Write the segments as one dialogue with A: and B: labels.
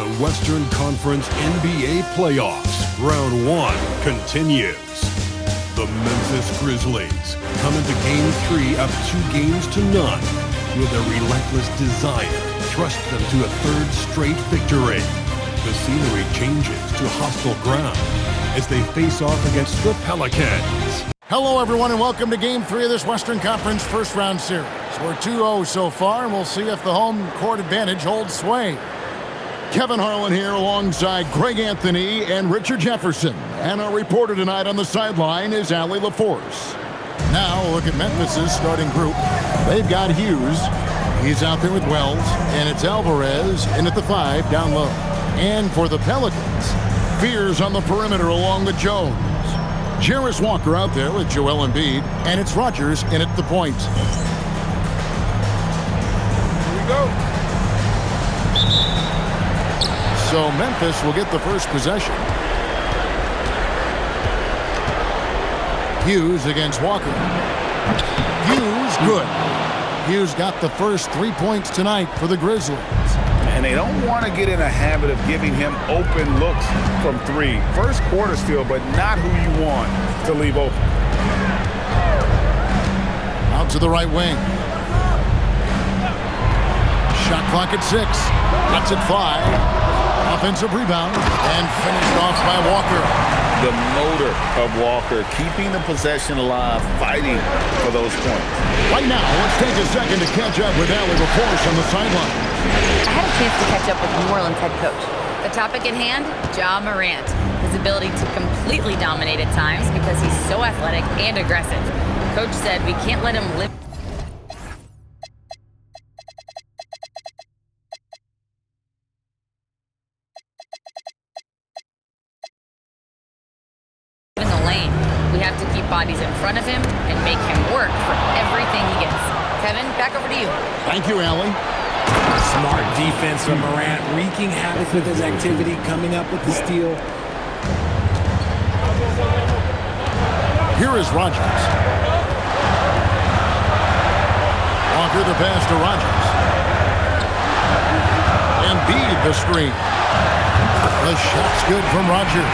A: The Western Conference NBA playoffs, round 1 continues. The Memphis Grizzlies come into Game 3 up 2-0 with a relentless desire thrust them to a third straight victory. The scenery changes to hostile ground as they face off against the Pelicans.
B: Hello, everyone, and welcome to Game 3 of this Western Conference first-round series. We're 2-0 so far, and we'll see if the home court advantage holds sway. Kevin Harlan here alongside Greg Anthony and Richard Jefferson. And our reporter tonight on the sideline is Allie LaForce. Now, look at Memphis's starting group. They've got Hughes. He's out there with Wells. And it's Alvarez in at the 5 down low. And for the Pelicans, Fears on the perimeter along with Jones. Jarris Walker out there with Joel Embiid. And it's Rogers in at the point. Here we go. So Memphis will get the first possession. Hughes against Walker. Hughes, good. Hughes got the first 3 points tonight for the Grizzlies.
C: And they don't want to get in a habit of giving him open looks from 3. First quarter still, but not who you want to leave open.
B: Out to the right wing. Shot clock at 6. That's at 5. Offensive rebound and finished off by Walker.
C: The motor of Walker, keeping the possession alive, fighting for those points.
B: Right now, let's take a second to catch up with Allie LaForce on the sideline.
D: I had a chance to catch up with New Orleans head coach. The topic at hand, Ja Morant. His ability to completely dominate at times because he's so athletic and aggressive. Coach said we can't let him live in the lane. We have to keep bodies in front of him and make him work for everything he gets. Kevin, back over to you.
B: Thank you, Allie.
E: Smart defense from Morant, wreaking havoc with his activity, coming up with the steal.
B: Here is Rogers. Walker the pass to Rogers. Embiid the screen. The shot's good from Rogers.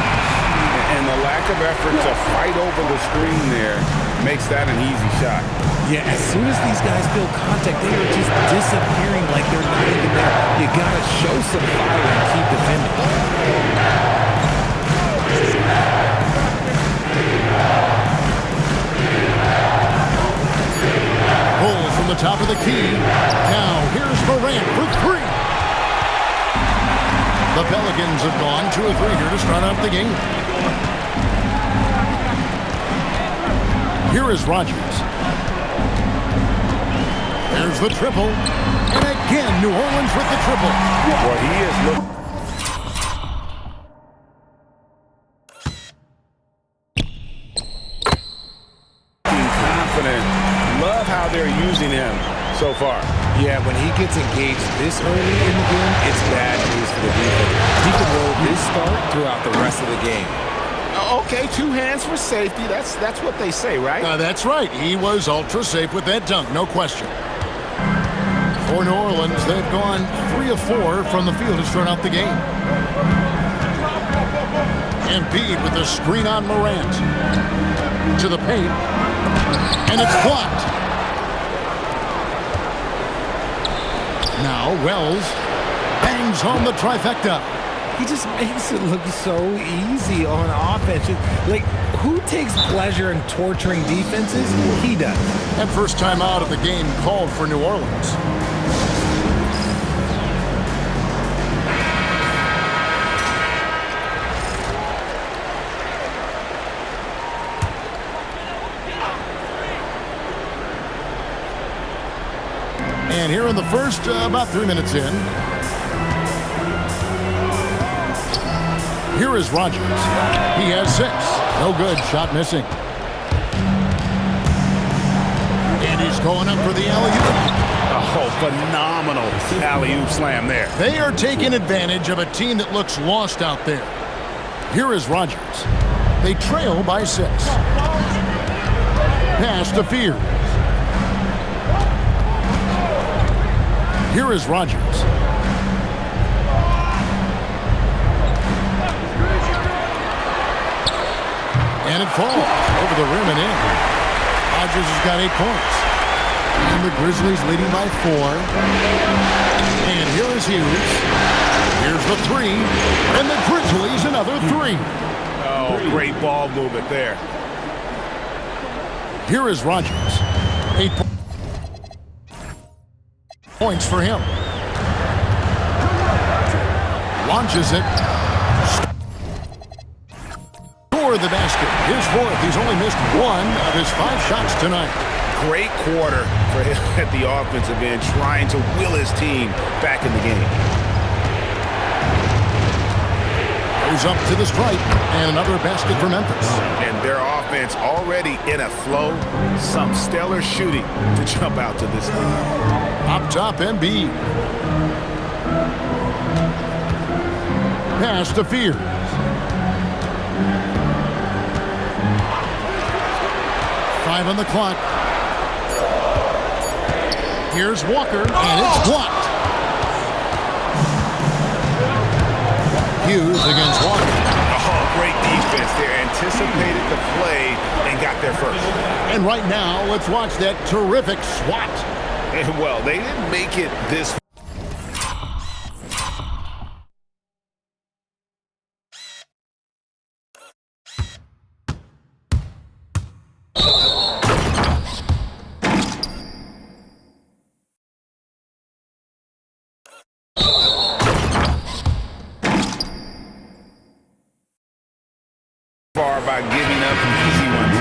C: And the lack of effort to fight over the screen there makes that an easy shot.
E: Yeah, as soon as these guys feel contact, they are just disappearing like they're not even there. You gotta show some fire and keep defending.
B: Pull from the top of the key. Now here's Morant for 3. The Pelicans have gone 2 of 3 here to start out the game. Here is Rogers. There's the triple. And again, New Orleans with the triple.
C: Well, he is looking confident. Love how they're using him so far.
E: Yeah, when he gets engaged this early in the game, it's bad news for the defense. He can roll this start throughout the rest of the game.
C: Okay, 2 hands for safety. That's what they say, right?
B: That's right. He was ultra safe with that dunk, no question. For New Orleans, they've gone 3 of 4 from the field to start out the game. Embiid with the screen on Morant. To the paint. And it's blocked. Now Wells bangs home the trifecta.
E: He just makes it look so easy on offense. Like, who takes pleasure in torturing defenses? He does.
B: And first time out of the game called for New Orleans. And here in the first, about 3 minutes in. Here is Rogers. He has 6. No good. Shot missing. And he's going up for the alley-oop.
C: Oh, phenomenal alley-oop slam there.
B: They are taking advantage of a team that looks lost out there. Here is Rogers. They trail by 6. Pass to Fears. Here is Rogers. And it falls over the rim and in. Rodgers has got 8 points. And the Grizzlies leading by 4. And here is Hughes. Here's the 3. And the Grizzlies another 3.
C: Oh, great ball movement there.
B: Here is Rodgers. 8 points for him. Launches it. Score the basket. His 4th. He's only missed 1 of his 5 shots tonight.
C: Great quarter for him at the offensive end, trying to will his team back in the game.
B: Goes up to the stripe, and another basket for Memphis.
C: And their offense already in a flow. Some stellar shooting to jump out to this lead.
B: Up top, Embiid. Pass to Fears. Five on the clock. Here's Walker, and it's blocked. Hughes against Walker.
C: Oh, great defense there. Anticipated the play and got there first.
B: And right now, let's watch that terrific swat.
C: And well, they didn't make it this far by giving up easy ones.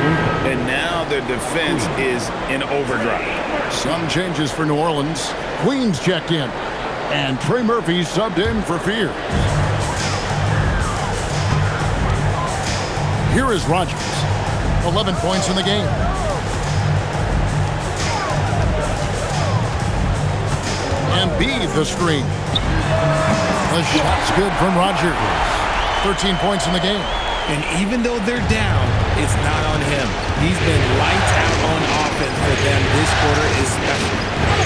C: And now their defense is in overdrive.
B: Some changes for New Orleans. Queens checked in. And Trey Murphy subbed in for Fear. Here is Rodgers. 11 points in the game. Embiid the screen. The shot's good from Rodgers. 13 points in the game.
E: And even though they're down, it's not on him. He's been lights out on offense for them this quarter especially.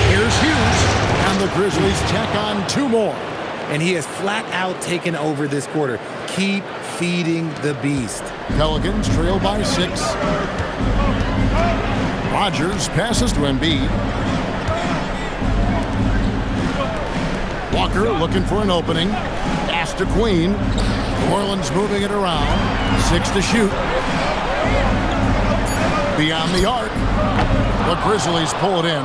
B: Here's Hughes. And the Grizzlies tack on 2 more.
E: And he has flat out taken over this quarter. Keep feeding the beast.
B: Pelicans trail by 6. Rodgers passes to Embiid. Walker looking for an opening. Pass to Queen. New Orleans moving it around. 6 to shoot. Beyond the arc. The Grizzlies pull it in.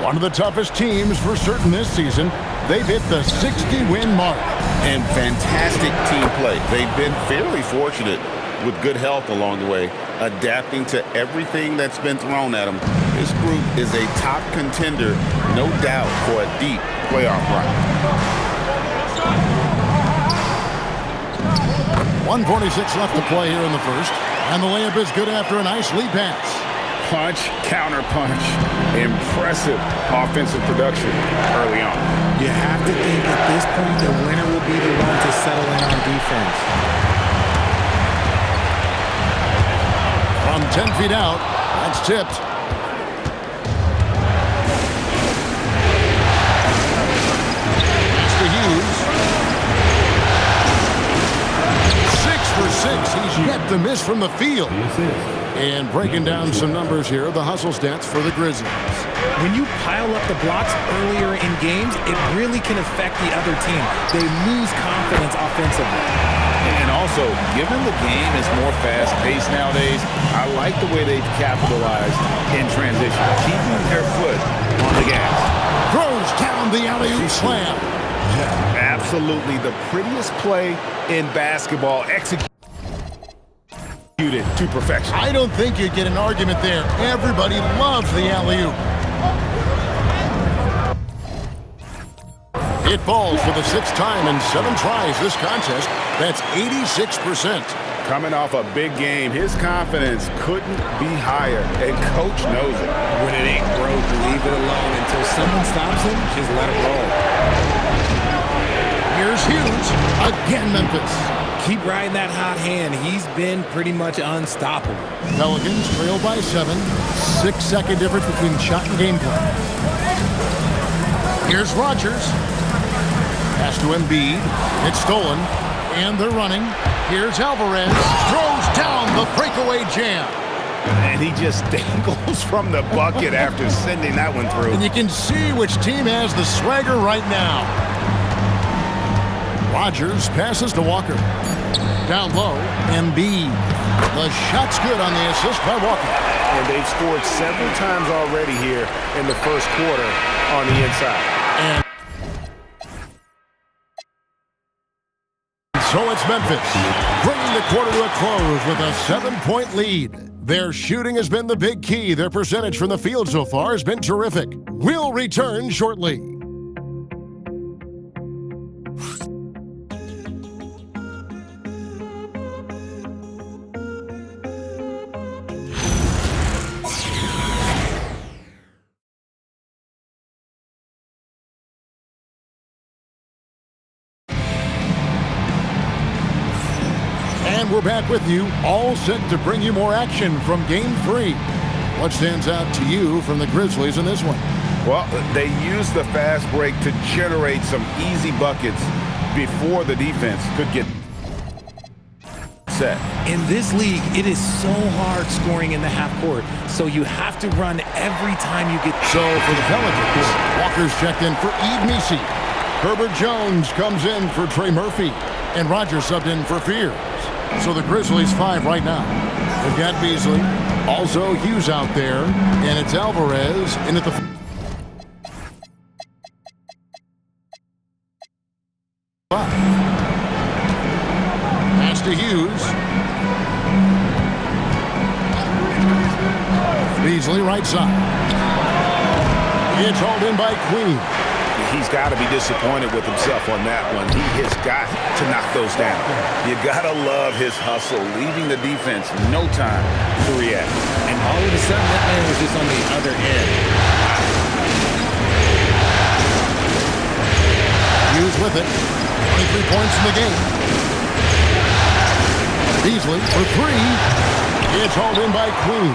B: One of the toughest teams for certain this season. They've hit the 60-win mark.
F: And fantastic team play. They've been fairly fortunate with good health along the way, adapting to everything that's been thrown at them. This group is a top contender, no doubt, for a deep playoff run.
B: 1:46 left to play here in the first. And the layup is good after a nice lead pass.
C: Punch, counter punch. Impressive offensive production early on.
E: You have to think at this point the winner will be the one to settle in on defense.
B: From 10 feet out, that's tipped. Pass to Hughes. 6 for 6. He's yet to miss from the field. And breaking down some numbers here, the hustle stats for the Grizzlies.
E: When you pile up the blocks earlier in games, it really can affect the other team. They lose confidence offensively.
C: And also, given the game is more fast-paced nowadays, I like the way they've capitalized in transition, keeping their foot on the gas.
B: Throws down the alley-oop slam.
C: Absolutely the prettiest play in basketball, executed to perfection.
B: I don't think you'd get an argument there. Everybody loves the alley-oop. It falls for the 6th time in 7 tries this contest. That's 86%.
C: Coming off a big game, his confidence couldn't be higher, and Coach knows it.
E: When it ain't broke, leave it alone until someone stops him. Just let it roll.
B: Here's Hughes. Again, Memphis.
E: Keep riding that hot hand. He's been pretty much unstoppable.
B: Pelicans trail by 7. 6-second difference between shot and game plan. Here's Rodgers. Pass to Embiid. It's stolen. And they're running. Here's Alvarez. Throws down The breakaway jam.
C: And he just dangles from the bucket after sending that one through.
B: And you can see which team has the swagger right now. Rodgers passes to Walker. Down low, Embiid. The shot's good on the assist by Walker.
G: And they've scored several times already here in the first quarter on the inside.
B: And so it's Memphis, bringing the quarter to a close with a 7-point lead. Their shooting has been the big key. Their percentage from the field so far has been terrific. We'll return shortly. And we're back with you, all set to bring you more action from Game 3. What stands out to you from the Grizzlies in this one?
C: Well, they used the fast break to generate some easy buckets before the defense could get set.
E: In this league, it is so hard scoring in the half court, so you have to run every time you get.
B: So for the Pelicans, Walker's checked in for Yves Missi. Herbert Jones comes in for Trey Murphy, and Rodgers subbed in for Fears. So the Grizzlies 5 right now. They've got Beasley, also Hughes out there, and it's Alvarez in at the. Pass to Hughes. Beasley right side. It's hauled in by Queen.
C: He's got to be disappointed with himself on that one. He has got to knock those down. You got to love his hustle, leaving the defense no time to react.
E: And all of a sudden, that man was just on the other end.
B: Hughes with it. 23 points in the game. Beasley for 3. It's hauled in by Queen.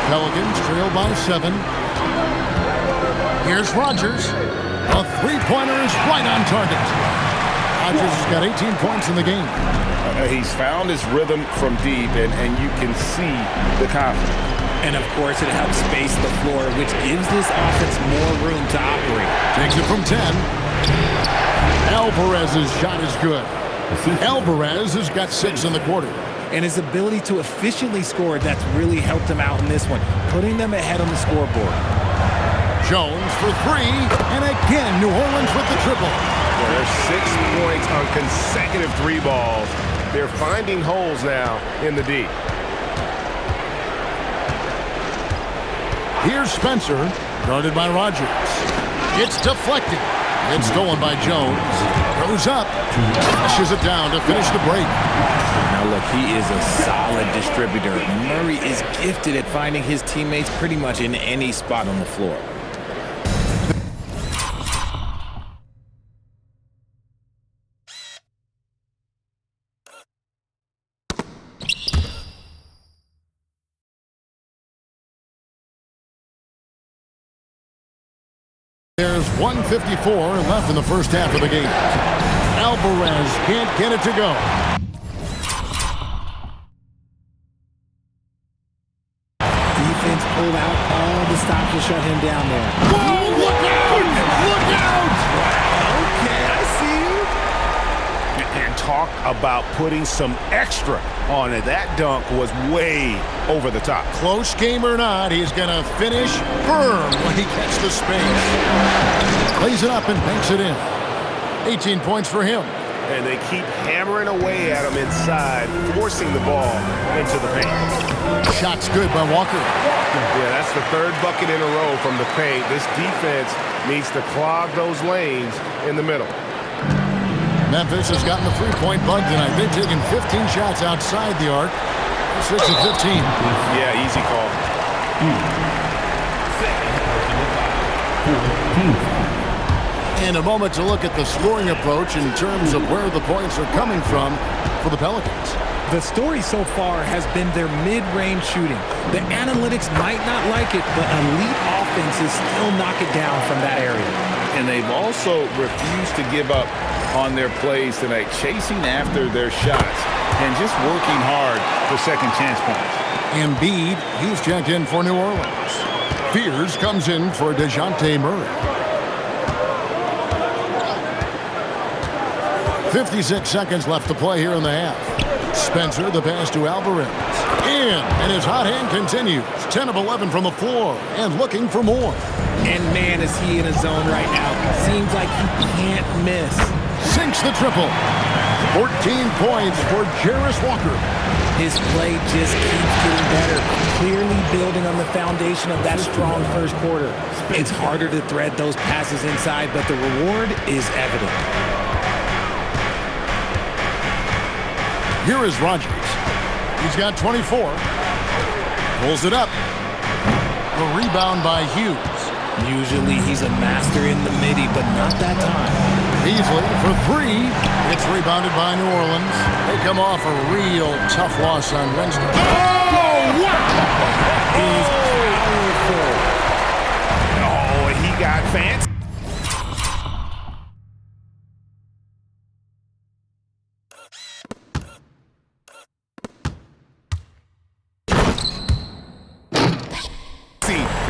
B: Pelicans trail by 7. Here's Rodgers. A three-pointer is right on target. Rodgers has got 18 points in the game.
C: He's found his rhythm from deep, and you can see the confidence.
E: And, of course, it helps space the floor, which gives this offense more room to operate.
B: Takes it from 10. Alvarez's shot is good. Alvarez has got 6 in the quarter.
E: And his ability to efficiently score, that's really helped him out in this one, putting them ahead on the scoreboard.
B: Jones for 3, and again, New Orleans with the triple.
G: Well, there's 6 points on consecutive 3 balls. They're finding holes now in the D.
B: Here's Spencer, guarded by Rodgers. It's deflected. It's stolen by Jones. Goes up, flushes it down to finish the break.
E: Now look, he is a solid distributor. Murray is gifted at finding his teammates pretty much in any spot on the floor.
B: There's 1:54 left in the first half of the game. Alvarez can't get it to go.
E: Defense pulled out all the stops to shut him down there.
B: Whoa, look out! Look out!
E: Okay, I see you.
G: And talk about putting some extra on it. That dunk was way over the top.
B: Close game or not, he's going to finish firm when he gets the space. Plays it up and banks it in. 18 points for him.
G: And they keep hammering away at him inside, forcing the ball into the paint.
B: Shot's good by Walker.
G: Yeah, that's the 3rd bucket in a row from the paint. This defense needs to clog those lanes in the middle.
B: Memphis has gotten the 3-point bug tonight. They've taken 15 shots outside the arc. 6 of 15.
G: Yeah, easy call.
B: And a moment to look at the scoring approach in terms of where the points are coming from for the Pelicans.
E: The story so far has been their mid-range shooting. The analytics might not like it, but elite offenses still knock it down from that area.
C: and they've also refused to give up on their plays tonight, chasing after their shots and just working hard for second chance points.
B: Embiid, he's checked in for New Orleans. Fears comes in for DeJounte Murray. 56 seconds left to play here in the half. Spencer, the pass to Alvarez. And his hot hand continues. 10 of 11 from the floor and looking for more.
E: And man, is he in a zone right now. Seems like he can't miss.
B: Sinks the triple. 14 points for Jarris Walker.
E: His play just keeps getting better, clearly building on the foundation of that strong first quarter. It's harder to thread those passes inside, but the reward is evident.
B: Here is Rodgers. He's got 24. Pulls it up. A rebound by Hughes.
E: Usually he's a master in the midi, but not that time.
B: Beasley for three. It's rebounded by New Orleans. They come off a real tough loss on Wednesday.
G: Oh, wow!
E: He's powerful.
G: Oh, he got fancy.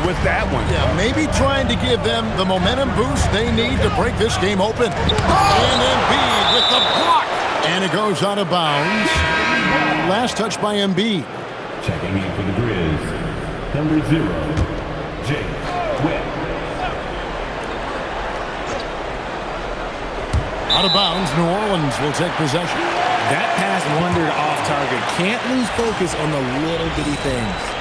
G: With that one.
B: Yeah, maybe trying to give them the momentum boost they need to break this game open. And Embiid with the block. And it goes out of bounds. Last touch by Embiid.
H: Checking in for the Grizz, number 0, James Webb.
B: Out of bounds, New Orleans will take possession.
E: That pass wandered off target. Can't lose focus on the little bitty things.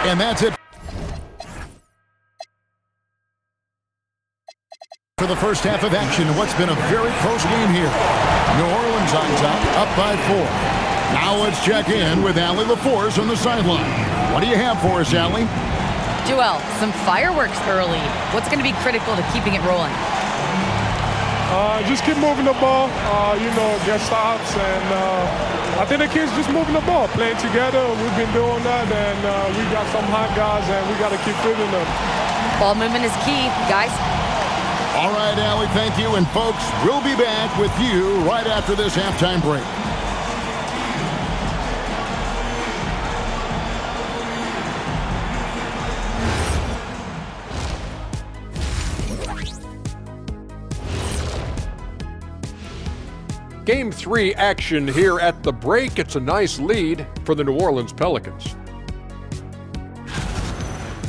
B: And that's it for the first half of action. What's been a very close game here. New Orleans on top, up by 4. Now let's check in with Allie LaForce on the sideline. What do you have for us, Allie?
D: Joel, some fireworks early. What's going to be critical to keeping it rolling?
I: Just keep moving the ball, get stops, and I think the kids just moving the ball, playing together. We've been doing that, and we got some hot guys, and we got to keep feeding them.
D: Ball movement is key, guys.
B: All right, Allie, thank you. And folks, we'll be back with you right after this halftime break.
J: Game 3 action here at the break. It's a nice lead for the New Orleans Pelicans.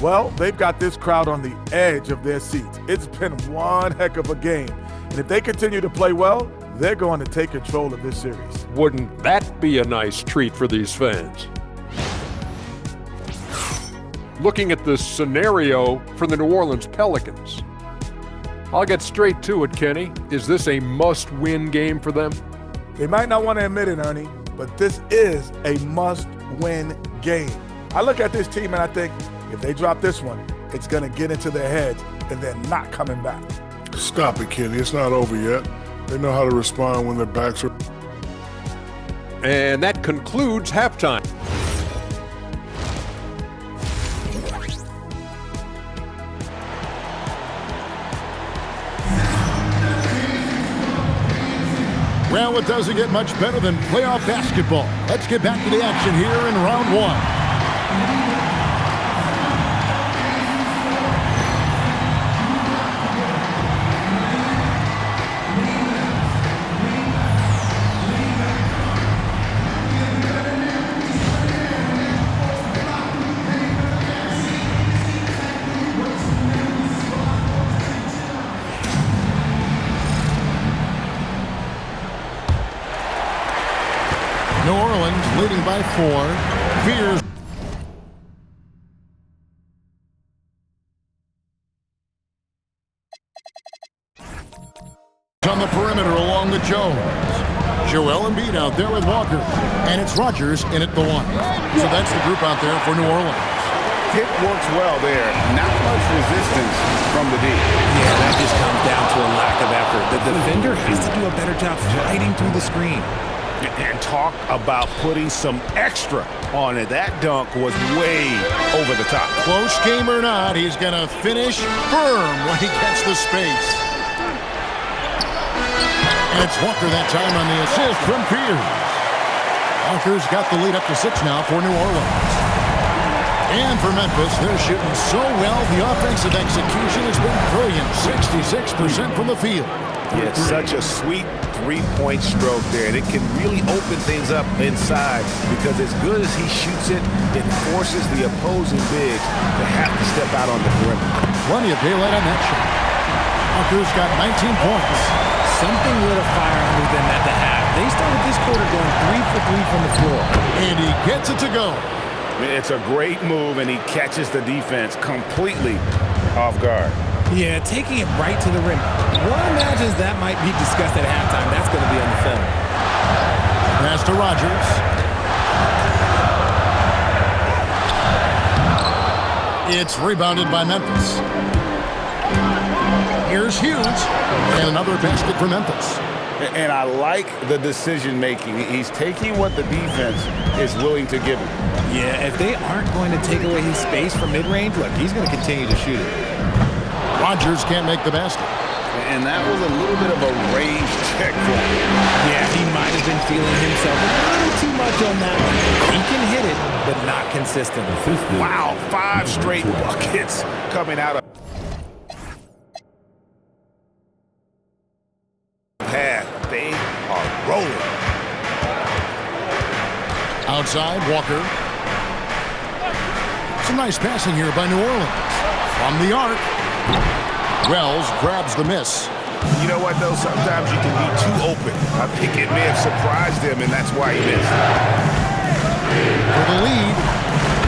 G: Well, they've got this crowd on the edge of their seats. It's been one heck of a game. And if they continue to play well, they're going to take control of this series.
J: Wouldn't that be a nice treat for these fans? Looking at the scenario for the New Orleans Pelicans. I'll get straight to it, Kenny. Is this a must-win game for them?
G: They might not want to admit it, Ernie, but this is a must-win game. I look at this team and I think if they drop this one, it's going to get into their heads and they're not coming back.
K: Stop it, Kenny. It's not over yet. They know how to respond when their backs are.
J: And that concludes halftime.
B: Well, it doesn't get much better than playoff basketball. Let's get back to the action here in round 1. New Orleans leading by 4. Fears. On the perimeter along the Jones. Joel Embiid out there with Walker. And it's Rodgers in at the 1. So that's the group out there for New Orleans.
C: Pick works well there. Not much resistance from the D.
E: Yeah, that just comes down to a lack of effort. The defender has to do a better job fighting through the screen.
C: And talk about putting some extra on it. That dunk was way over the top.
B: Close game or not, he's going to finish firm when he gets the space. And it's Walker that time on the assist from Pierce. Walker's got the lead up to 6 now for New Orleans. And for Memphis, they're shooting so well. The offensive execution has been brilliant. 66% from the field.
C: Yeah, it's such a sweet three-point stroke there, and it can really open things up inside because as good as he shoots it, it forces the opposing bigs to have to step out on the perimeter.
B: Plenty of daylight on that shot. Walker's got 19 points.
E: Something lit a fire under them at the half. They started this quarter going 3 for 3 from the floor.
B: And he gets it to go.
C: It's a great move, and he catches the defense completely off guard.
E: Yeah, taking it right to the rim. One imagines that might be discussed at halftime. That's going to be on the film.
B: Pass to Rodgers. It's rebounded by Memphis. Here's Hughes. And another basket for Memphis.
C: And I like the decision-making. He's taking what the defense is willing to give him.
E: Yeah, if they aren't going to take away his space from mid-range, look, he's going to continue to shoot it.
B: Rodgers can't make the basket.
C: And that was a little bit of a range check for him.
E: Yeah, he might have been feeling himself a little too much on that one. He can hit it, but not consistently.
C: Wow, 5 straight buckets coming out of pad. They are rolling.
B: Outside, Walker. Some nice passing here by New Orleans. From the arc. Wells grabs the miss.
C: You know what, though? Sometimes you can be too open. I think it may have surprised him, and that's why he missed.
B: For the lead.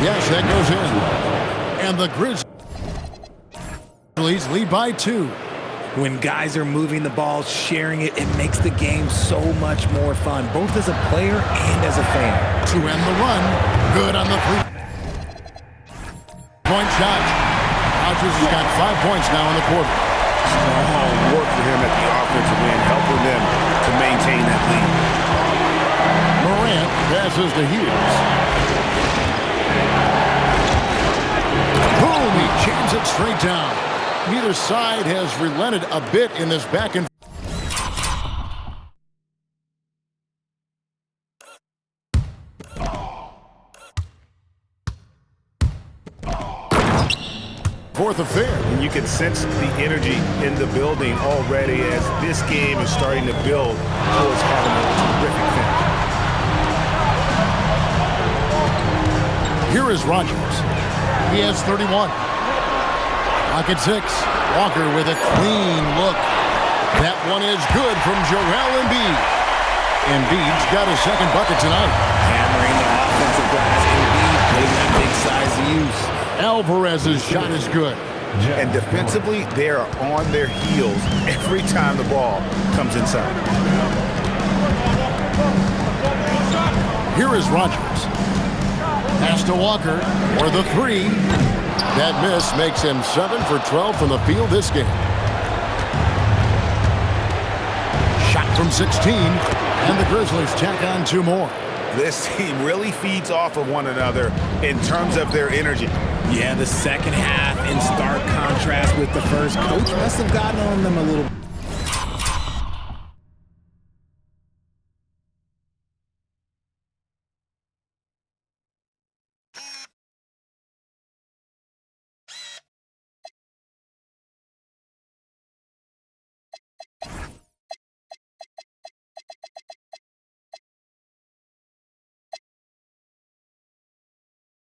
B: Yes, that goes in. And the Grizzlies lead by 2.
E: When guys are moving the ball, sharing it, it makes the game so much more fun, both as a player and as a fan.
B: To end the run. Good on the 3-point shot. Rodgers has got 5 points now in the quarter.
C: Strong work for him at the offensive end, helping them to maintain that lead.
B: Morant passes to Hughes. Boom! He jams it straight down. Neither side has relented a bit in this back and fourth affair.
C: And you can sense the energy in the building already as this game is starting to build towards having a terrific finish.
B: Here is Rodgers. He has 31. Pocket 6. Walker with a clean look. That one is good from Joel Embiid. Embiid's got his second bucket tonight.
E: Hammering the offensive glass. Embiid putting that big size to use.
B: Alvarez's shot is good.
C: And defensively, they are on their heels every time the ball comes inside.
B: Here is Rodgers. Pass to Walker for the 3. That miss makes him 7 for 12 from the field this game. Shot from 16, and the Grizzlies tack on 2 more.
C: This team really feeds off of one another in terms of their energy.
E: Yeah, the second half in stark contrast with the first. Coach must have gotten on them a little bit.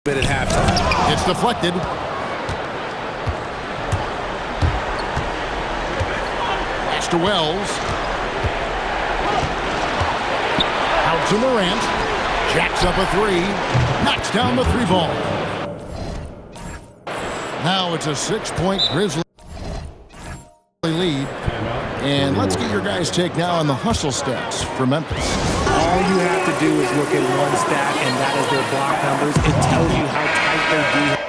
E: At halftime.
B: It's deflected. Pass to Wells. Out to Morant. Jacks up a 3. Knocks down the 3 ball. Now it's a 6-point Grizzly lead. And let's get your guys' take now on the hustle stats for Memphis.
E: All you have to do is look at one stat, and that is their block numbers. It tells you how tight their defense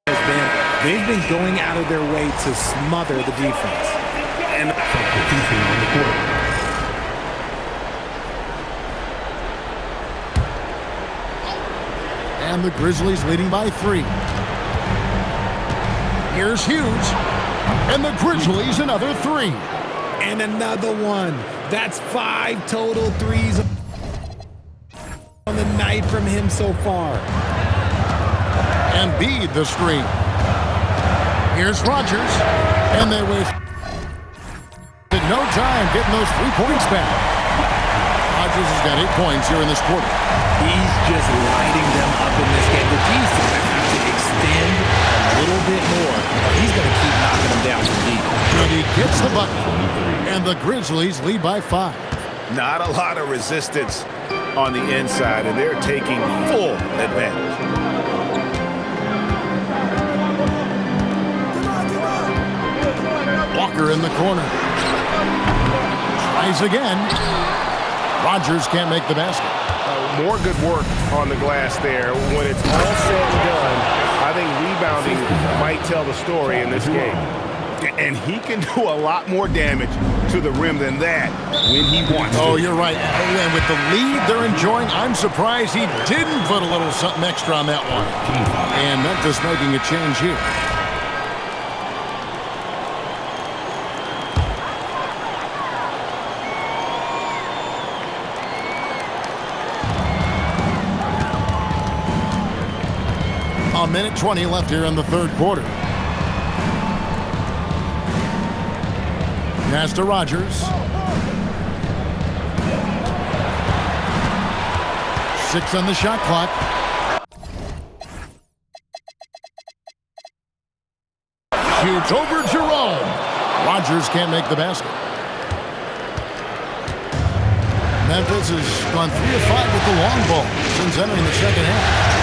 E: has been. They've They've been going out of their way to smother the defense.
H: And substitution on the court.
B: And the Grizzlies leading by 3. Here's Hughes. And the Grizzlies another 3.
E: And another one. That's 5 total threes on the night from him so far.
B: Embiid the screen. Here's Rodgers. And they wasted no time getting those 3 points back. Rodgers has got 8 points here in this quarter.
E: He's just lighting them up in this game. The D's going to have to extend a little bit more. He's going to keep knocking them down from deep.
B: And he gets the bucket. And the Grizzlies lead by 5.
C: Not a lot of resistance on the inside, and they're taking full advantage.
B: Walker in the corner. Tries again. Rodgers can't make the basket.
C: More good work on the glass there. When it's all said and done, I think rebounding might tell the story in this game. And he can do a lot more damage to the rim than that when he wants to.
B: Oh, you're right. And with the lead they're enjoying, I'm surprised he didn't put a little something extra on that one. And Memphis making a change here. A minute 20 left here in the third quarter. Pass to Rodgers. 6 on the shot clock. Shoots over Jerome. Rodgers can't make the basket. Memphis has gone 3 of 5 with the long ball since entering the second half.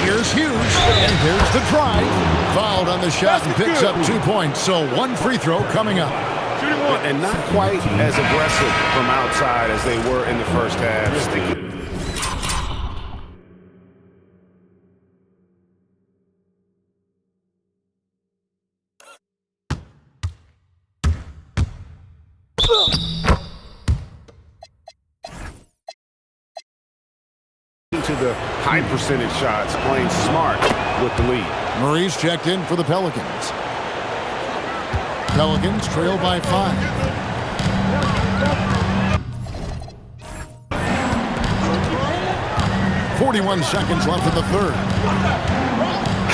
B: Here's Hughes, and here's the drive. Fouled on the shot and picks up 2 points, so 1 free throw coming up.
C: And not quite as aggressive from outside as they were in the first half. To the high percentage shots, playing smart with the lead.
B: Murray's checked in for the Pelicans. Pelicans trail by 5. 41 seconds left in the third.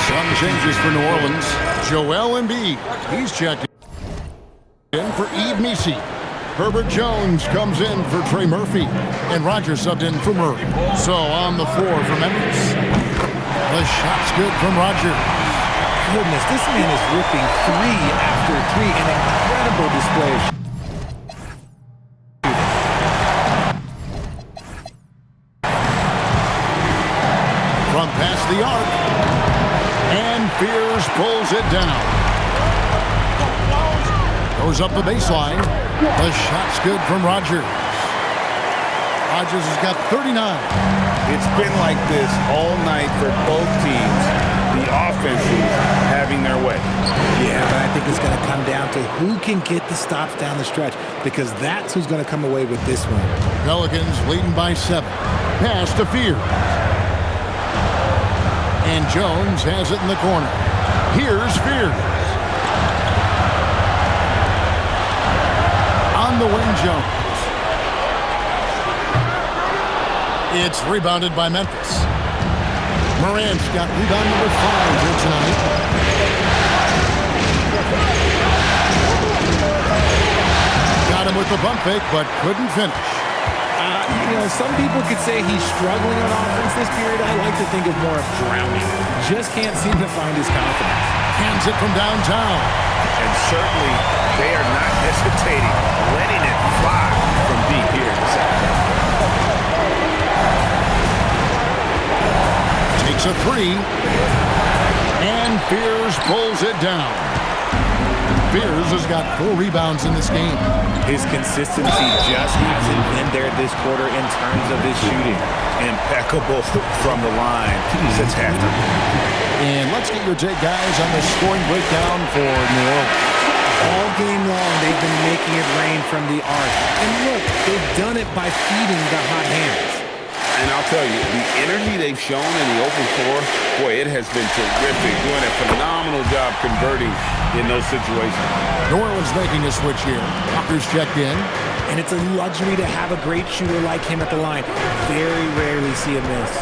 B: Some changes for New Orleans. Joel Embiid, he's checked in for Yves Missi. Herbert Jones comes in for Trey Murphy, and Rodgers subbed in for Murray. So on the floor for Memphis. The shot's good from Rodgers.
E: Goodness, this man is ripping 3 after 3. An incredible display.
B: From past the arc, and Fears pulls it down. Goes up the baseline. The shot's good from Rodgers. Rodgers has got 39.
C: It's been like this all night for both teams. The offenses having their way.
E: Yeah, but I think it's going to come down to who can get the stops down the stretch, because that's who's going to come away with this one.
B: Pelicans leading by 7. Pass to Fears. And Jones has it in the corner. Here's Fears. On the wing, Jones. It's rebounded by Memphis. Morant's got rebound number 5 here tonight. Got him with the bump fake, but couldn't finish.
E: Some people could say he's struggling on offense this period. I like to think of more of drowning. Just can't seem to find his confidence.
B: Hands it from downtown.
C: And certainly, they are not hesitating, letting it fly from deep here in the second half.
B: Takes a 3. And Fears pulls it down. Spears has got 4 rebounds in this game.
E: His consistency just hasn't been there this quarter in terms of his shooting.
C: Impeccable from the line since halftime.
B: And let's get your take, guys, on the scoring breakdown for New Orleans.
E: All game long, they've been making it rain from the arc. And look, they've done it by feeding the hot hands.
F: And I'll tell you, the energy they've shown in the open floor, boy, it has been terrific. Doing a phenomenal job converting in those situations.
B: New Orleans making a switch here. Walker's checked in.
E: And it's a luxury to have a great shooter like him at the line. Very rarely see a miss.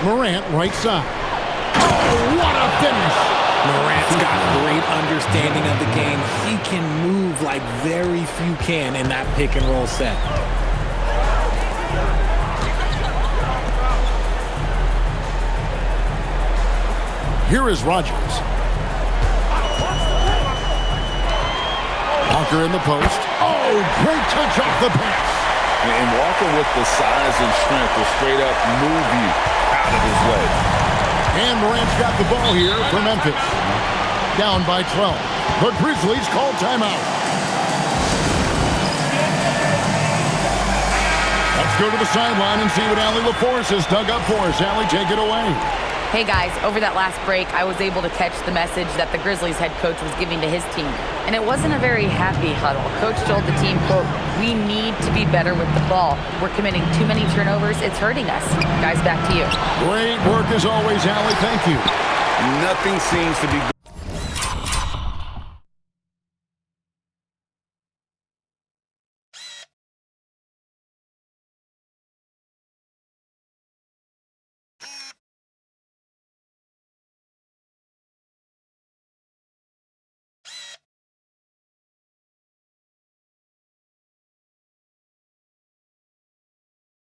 B: Morant, right side. Oh, what a finish!
E: Morant's got great understanding of the game. He can move like very few can in that pick and roll set.
B: Here is Rodgers. Walker in the post. Oh, great touch off the pass.
F: And Walker with the size and strength will straight up move you out of his way.
B: And Morant's got the ball here for Memphis. Down by 12. The Grizzlies call timeout. Let's go to the sideline and see what Allie LaForce has dug up for us. Allie, take it away.
D: Hey guys, over that last break, I was able to catch the message that the Grizzlies head coach was giving to his team. And it wasn't a very happy huddle. Coach told the team, quote, "We need to be better with the ball. We're committing too many turnovers. It's hurting us." Guys, back to you.
B: Great work as always, Allie. Thank you.
F: Nothing seems to be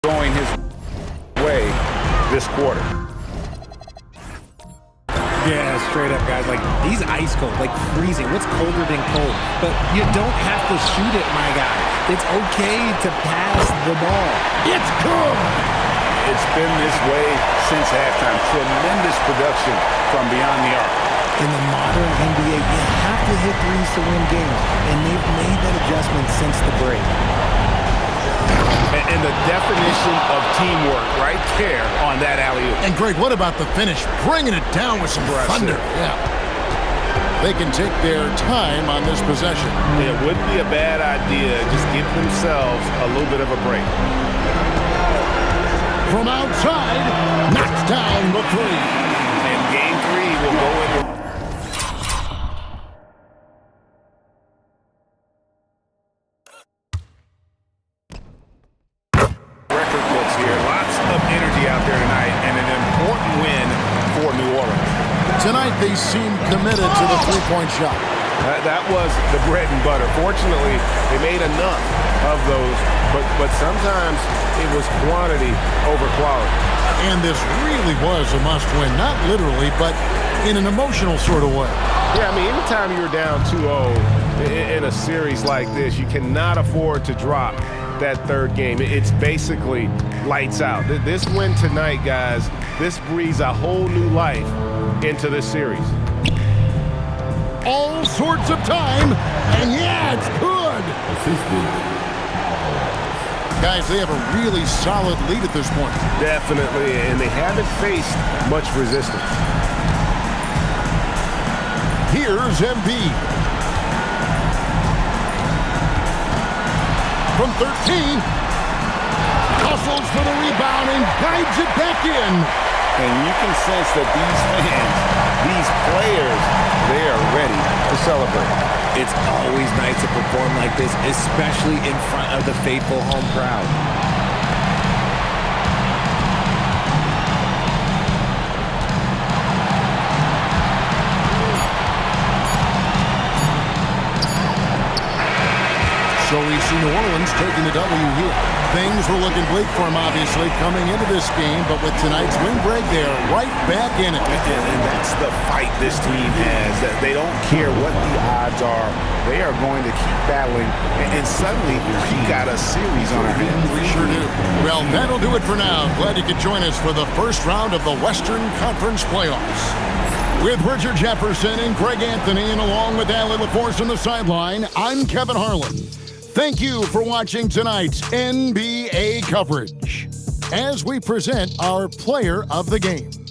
F: going his way this quarter.
E: Yeah, straight up, guys. Like, he's ice cold, like freezing. What's colder than cold? But you don't have to shoot it, my guy. It's okay to pass the ball.
B: It's good.
C: It's been this way since halftime. Tremendous production from beyond the arc.
E: In the modern NBA, you have to hit threes to win games, and they've made that adjustment since the break.
C: And the definition of teamwork right there on that alley-oop.
B: And Greg, what about the finish? Bringing it down with some thunder. Yeah. They can take their time on this possession.
C: It wouldn't be a bad idea. Just give themselves a little bit of a break.
B: From outside, knocks down the three.
C: And game 3 will go in. Record books here. Lots of energy out there tonight, and an important win for New Orleans.
B: Tonight, they seem committed to the three-point shot.
C: That was the bread and butter. Fortunately, they made enough of those, but sometimes it was quantity over quality.
B: And this really was a must-win, not literally, but in an emotional sort of way.
C: Yeah, I mean, anytime you're down 2-0 in a series like this, you cannot afford to drop that third game. It's basically lights out. This win tonight, guys, this breathes a whole new life into this series.
B: All sorts of time, and yeah, it's good. Guys, they have a really solid lead at this point.
C: Definitely, and they haven't faced much resistance.
B: Here's Embiid. From 13, hustles for the rebound and guides it back in.
F: And you can sense that these fans, these players, they are ready to celebrate.
E: It's always nice to perform like this, especially in front of the faithful home crowd.
B: So we see New Orleans taking the W here. Things were looking bleak for them, obviously, coming into this game, but with tonight's win break, they are right back in it.
C: And that's the fight this team has. That they don't care what the odds are. They are going to keep battling, and suddenly we got a series on our hands.
B: We sure do. Well, that'll do it for now. Glad you could join us for the first round of the Western Conference playoffs. With Richard Jefferson and Greg Anthony, and along with Allie LaForce on the sideline, I'm Kevin Harlan. Thank you for watching tonight's NBA coverage as we present our player of the game.